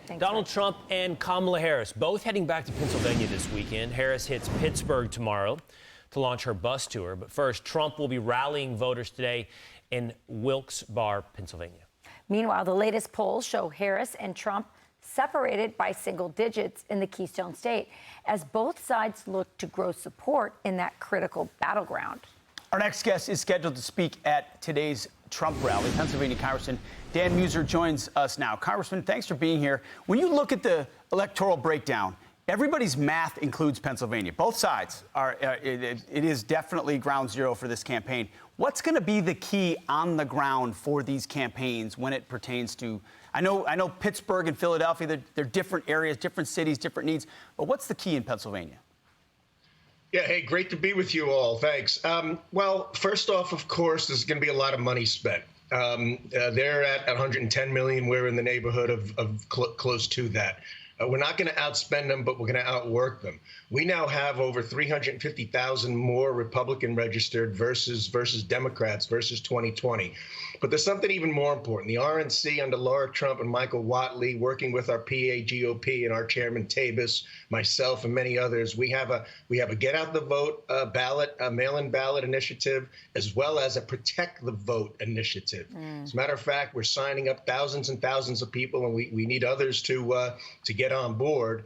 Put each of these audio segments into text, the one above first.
Thanks, Donald Trump and Kamala Harris both heading back to Pennsylvania this weekend. Harris hits Pittsburgh tomorrow to launch her bus tour. But first, Trump will be rallying voters today in Wilkes-Barre, Pennsylvania. Meanwhile, the latest polls show Harris and Trump separated by single digits in the Keystone State as both sides look to grow support in that critical battleground. Our next guest is scheduled to speak at today's Trump rally. Pennsylvania Congressman Dan Meuser joins us now. Congressman, thanks for being here. When you look at the electoral breakdown, everybody's math includes Pennsylvania. Both sides are. It is definitely ground zero for this campaign. What's going to be the key on the ground for these campaigns when it pertains to? I know Pittsburgh and Philadelphia. They're different areas, different cities, different needs. But what's the key in Pennsylvania? Yeah, hey, great to be with you all. Thanks. Well, first off, of course, there's going to be a lot of money spent. They're at 110 million. We're in the neighborhood of close to that. We're not going to outspend them, but we're going to outwork them. We now have over 350,000 more Republican registered versus Democrats versus 2020. But there's something even more important. The RNC under Laura Trump and Michael Whatley, working with our PA GOP and our chairman Tabus, myself and many others, we have a get out the vote ballot, a mail-in ballot initiative, as well as a protect the vote initiative. As a matter of fact, we're signing up thousands and thousands of people, and we need others to get on board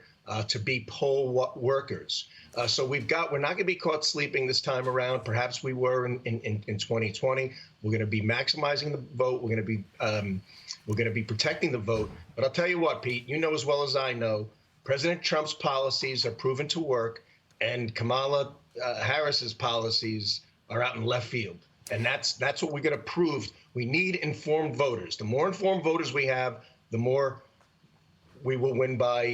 to be poll workers. So we're not going to be caught sleeping this time around. Perhaps we were in 2020. We're going to be maximizing the vote. We're going to be protecting the vote. But I'll tell you what, Pete, you know as well as I know, President Trump's policies are proven to work, and Kamala Harris's policies are out in left field. And that's what we're going to prove. We need informed voters. The more informed voters we have, the more we will win by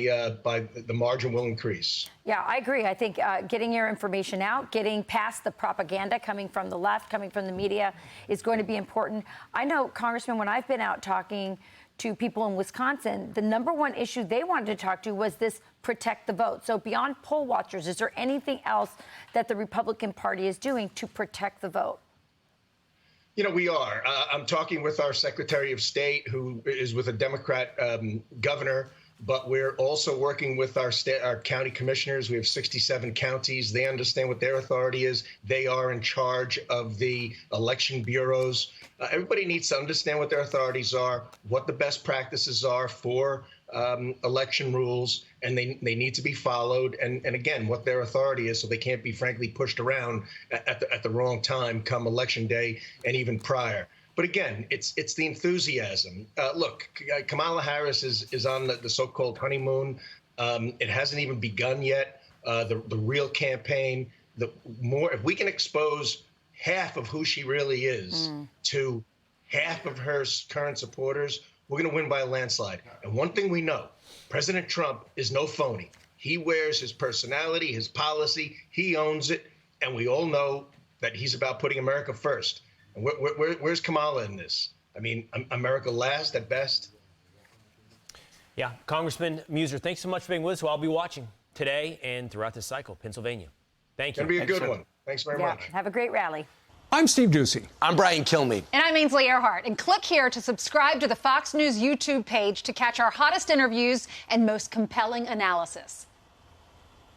the margin will increase. Yeah, I agree. I think getting your information out, getting past the propaganda coming from the left, coming from the media is going to be important. I know, Congressman, when I've been out talking to people in Wisconsin, the number one issue they wanted to talk to was this protect the vote. So beyond poll watchers, is there anything else that the Republican Party is doing to protect the vote? You know, we are. I'm talking with our Secretary of State, who is with a Democrat governor, but we're also working with our county commissioners. We have 67 counties. They understand what their authority is. They are in charge of the election bureaus. Everybody needs to understand what their authorities are, what the best practices are for election rules, and they need to be followed. And again, what their authority is, so they can't be, frankly, pushed around at the wrong time come election day and even prior. But again, it's the enthusiasm. Look, Kamala Harris is on the so-called honeymoon. It hasn't even begun yet. The real campaign. If we can expose half of who she really is to half of her current supporters, we're going to win by a landslide. And one thing we know, President Trump is no phony. He wears his personality, his policy. He owns it. And we all know that he's about putting America first. And where's Kamala in this? I mean, America last at best. Yeah, Congressman Meuser, thanks so much for being with us. Well, I'll be watching today and throughout this cycle, Pennsylvania. Thank you. It's going to be a good one. Thanks very much. Have a great rally. I'm Steve Ducey. I'm Brian Kilmeade. And I'm Ainsley Earhart. And click here to subscribe to the Fox News YouTube page to catch our hottest interviews and most compelling analysis.